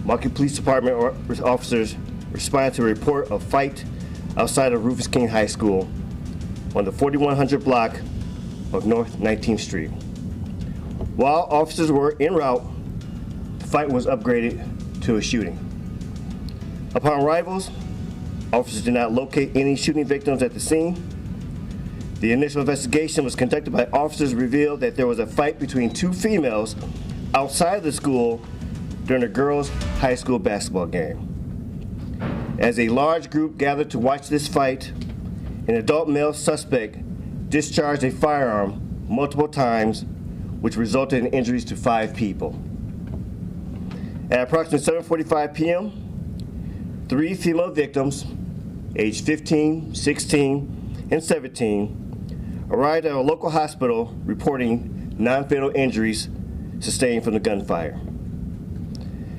Milwaukee Police Department officers responded to a report of fight outside of Rufus King High School on the 4100 block of North 19th Street. While officers were en route, the fight was upgraded to a shooting. Upon arrivals, officers did not locate any shooting victims at the scene. The initial investigation was conducted by officers revealed that there was a fight between two females outside of the school during a girls' high school basketball game. As a large group gathered to watch this fight, an adult male suspect discharged a firearm multiple times, which resulted in injuries to 5 people. At approximately 7:45 p.m., 3 female victims, aged 15, 16, and 17, arrived at a local hospital reporting non-fatal injuries sustained from the gunfire.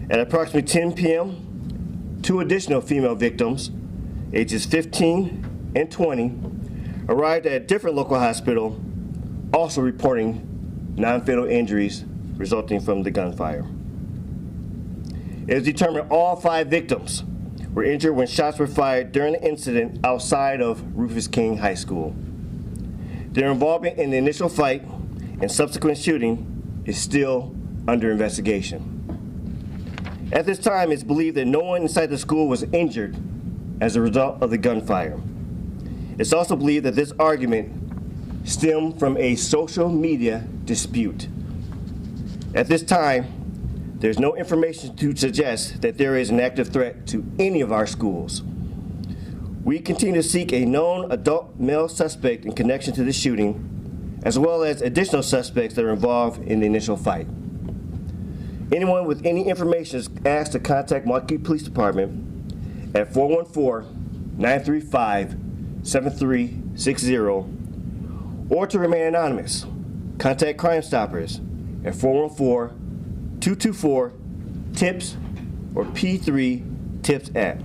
At approximately 10 p.m., 2 additional female victims, ages 15 and 20, arrived at a different local hospital, also reporting non-fatal injuries resulting from the gunfire. It was determined all 5 victims were injured when shots were fired during the incident outside of Rufus King High School. Their involvement in the initial fight and subsequent shooting is still under investigation. At this time, it's believed that no one inside the school was injured as a result of the gunfire. It's also believed that this argument stemmed from a social media dispute. At this time, there's no information to suggest that there is an active threat to any of our schools. We continue to seek a known adult male suspect in connection to the shooting, as well as additional suspects that are involved in the initial fight. Anyone with any information is asked to contact Milwaukee Police Department at 414-935-7360 or to remain anonymous. Contact Crime Stoppers at 414-224-TIPS or P3-TIPS-AT.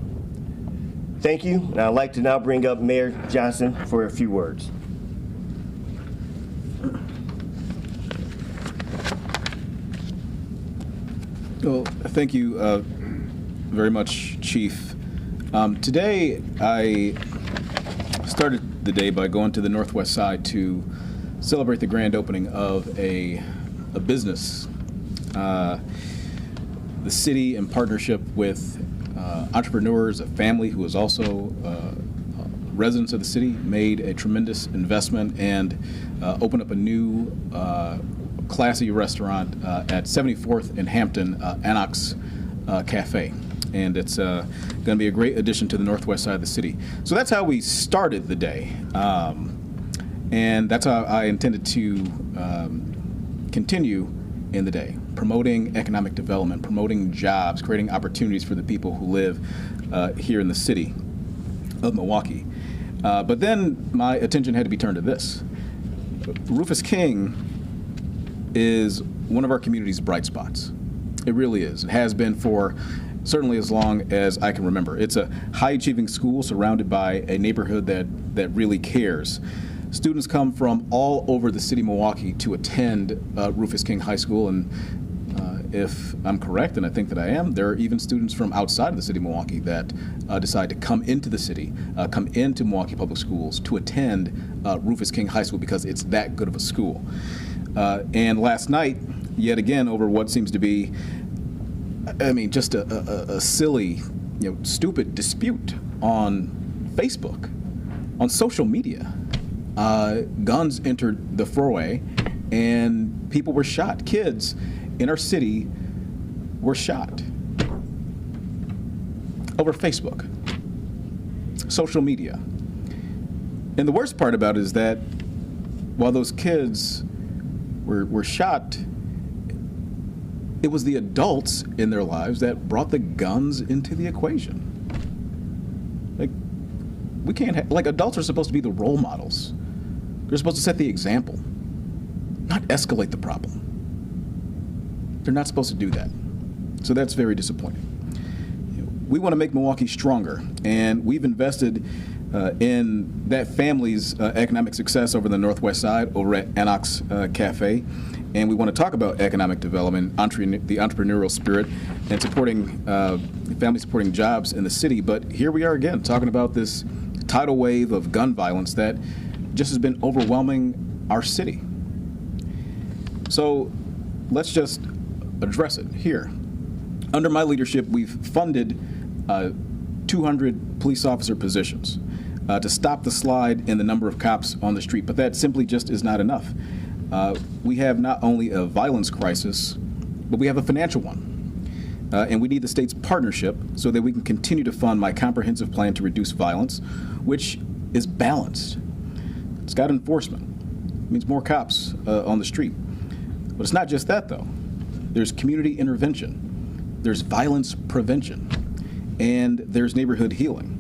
Thank you, and I'd like to now bring up Mayor Johnson for a few words. Well, thank you very much, Chief. Today, I started the day by going to the Northwest Side to celebrate the grand opening of a business. The city, in partnership with entrepreneurs, a family who is also residents of the city, made a tremendous investment and opened up a new classy restaurant at 74th and Hampton, Annox Cafe. And it's going to be a great addition to the northwest side of the city. So that's how we started the day. And that's how I intended to continue in the day, promoting economic development, promoting jobs, creating opportunities for the people who live here in the city of Milwaukee. But then my attention had to be turned to this. Rufus King is one of our community's bright spots. It really is. It has been for certainly as long as I can remember. It's a high-achieving school surrounded by a neighborhood that really cares. Students come from all over the city of Milwaukee to attend Rufus King High School, and if I'm correct, and I think that I am, there are even students from outside of the city of Milwaukee that decide to come into the city, come into Milwaukee Public Schools to attend Rufus King High School because it's that good of a school. And last night, yet again, over what seems to be, I mean, just a silly, stupid dispute on Facebook, on social media. Guns entered the foray, and people were shot. Kids in our city were shot over Facebook, social media. And the worst part about it is that while those kids were shot, it was the adults in their lives that brought the guns into the equation. Like, we can't adults are supposed to be the role models. They're supposed to set the example, not escalate the problem. They're not supposed to do that. So that's very disappointing. We want to make Milwaukee stronger, and we've invested in that family's economic success over the Northwest Side, over at Annox Cafe. And we want to talk about economic development, the entrepreneurial spirit, and supporting families, supporting jobs in the city. But here we are again, talking about this tidal wave of gun violence that just has been overwhelming our city. So let's just address it here. Under my leadership, we've funded 200 police officer positions to stop the slide in the number of cops on the street, but that simply just is not enough. We have not only a violence crisis, but we have a financial one. And we need the state's partnership so that we can continue to fund my comprehensive plan to reduce violence, which is balanced. It's got enforcement. It means more cops on the street. But it's not just that, though. There's community intervention. There's violence prevention. And there's neighborhood healing.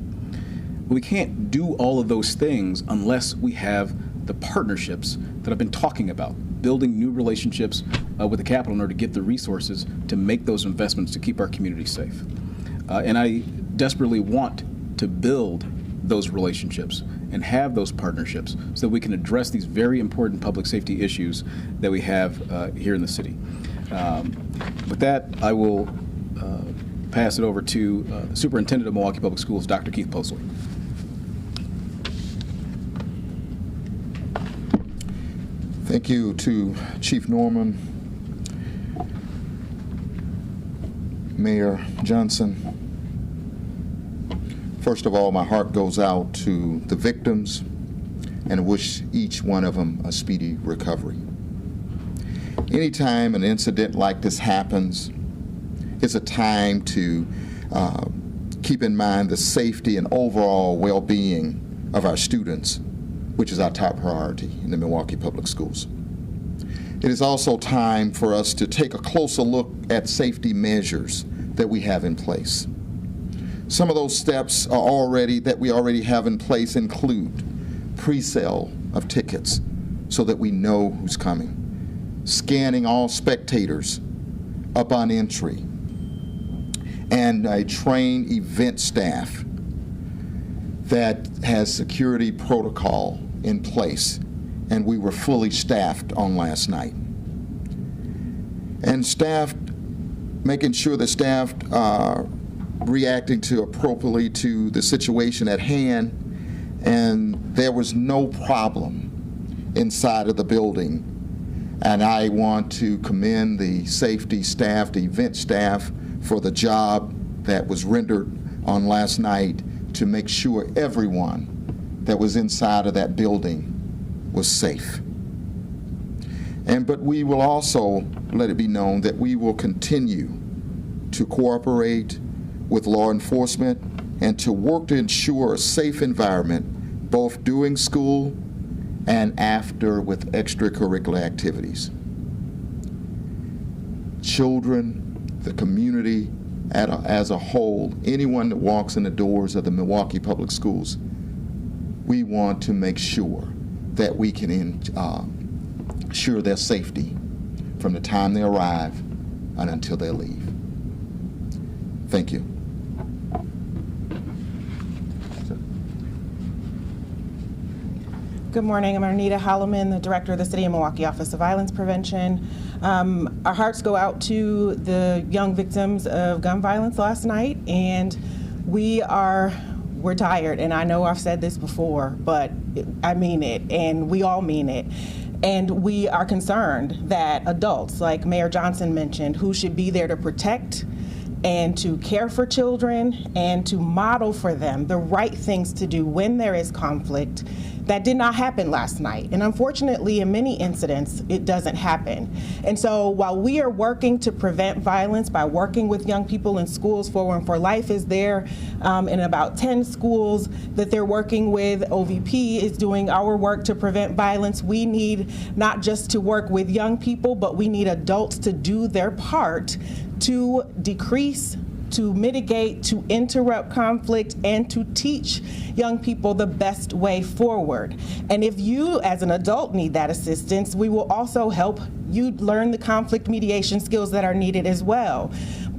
We can't do all of those things unless we have the partnerships that I've been talking about, building new relationships with the Capitol in order to get the resources to make those investments to keep our community safe. And I desperately want to build those relationships and have those partnerships so that we can address these very important public safety issues that we have here in the city. With that, I will pass it over to the Superintendent of Milwaukee Public Schools, Dr. Keith Posley. Thank you to Chief Norman, Mayor Johnson. First of all, my heart goes out to the victims and wish each one of them a speedy recovery. Anytime an incident like this happens, it's a time to keep in mind the safety and overall well-being of our students, which is our top priority in the Milwaukee Public Schools. It is also time for us to take a closer look at safety measures that we have in place. Some of those steps that we already have in place include pre-sale of tickets so that we know who's coming, scanning all spectators upon entry, and a trained event staff that has security protocol in place, and we were fully staffed on last night. And making sure that staff are reacting appropriately to the situation at hand, and there was no problem inside of the building. And I want to commend the safety staff, the event staff, for the job that was rendered on last night to make sure everyone that was inside of that building was safe. But we will also let it be known that we will continue to cooperate with law enforcement and to work to ensure a safe environment both during school and after with extracurricular activities. Children, the community as a whole, anyone that walks in the doors of the Milwaukee Public Schools, we want to make sure that we can ensure their safety from the time they arrive and until they leave. Thank you. Good morning. I'm Arnita Holloman, the Director of the City of Milwaukee Office of Violence Prevention. Our hearts go out to the young victims of gun violence last night, and we're tired. And I know I've said this before, but I mean it, and we all mean it. And we are concerned that adults, like Mayor Johnson mentioned, who should be there to protect and to care for children and to model for them the right things to do when there is conflict, that did not happen last night. And unfortunately, in many incidents, it doesn't happen. And so while we are working to prevent violence by working with young people in schools, 414 Life is there in about 10 schools that they're working with. OVP is doing our work to prevent violence. We need not just to work with young people, but we need adults to do their part to decrease, to mitigate, to interrupt conflict, and to teach young people the best way forward. And if you, as an adult, need that assistance, we will also help you learn the conflict mediation skills that are needed as well.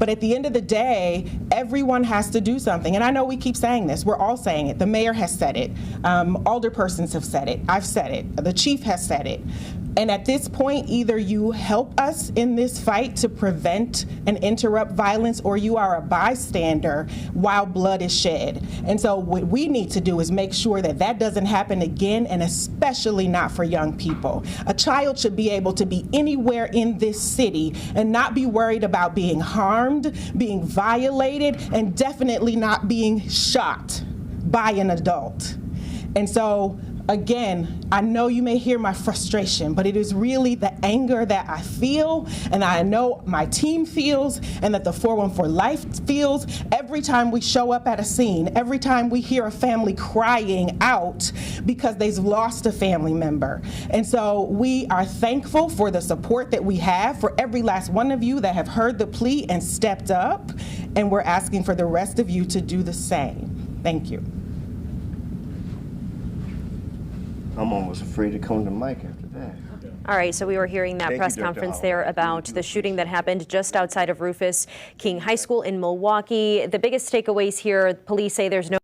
But at the end of the day, everyone has to do something. And I know we keep saying this. We're all saying it. The mayor has said it. Alderpersons have said it. I've said it. The chief has said it. And at this point, either you help us in this fight to prevent and interrupt violence, or you are a bystander while blood is shed. And so what we need to do is make sure that that doesn't happen again, and especially not for young people. A child should be able to be anywhere in this city and not be worried about being harmed, being violated, and definitely not being shot by an adult. And so, again, I know you may hear my frustration, but it is really the anger that I feel, and I know my team feels, and that the 414 Life feels every time we show up at a scene, every time we hear a family crying out because they've lost a family member. And so we are thankful for the support that we have, for every last one of you that have heard the plea and stepped up, and we're asking for the rest of you to do the same. Thank you. I'm almost afraid to come to Mike after that. All right, so we were hearing that Thank you, press Dr. conference Howard. there about the shooting that happened just outside of Rufus King High School in Milwaukee. The biggest takeaways here, police say there's no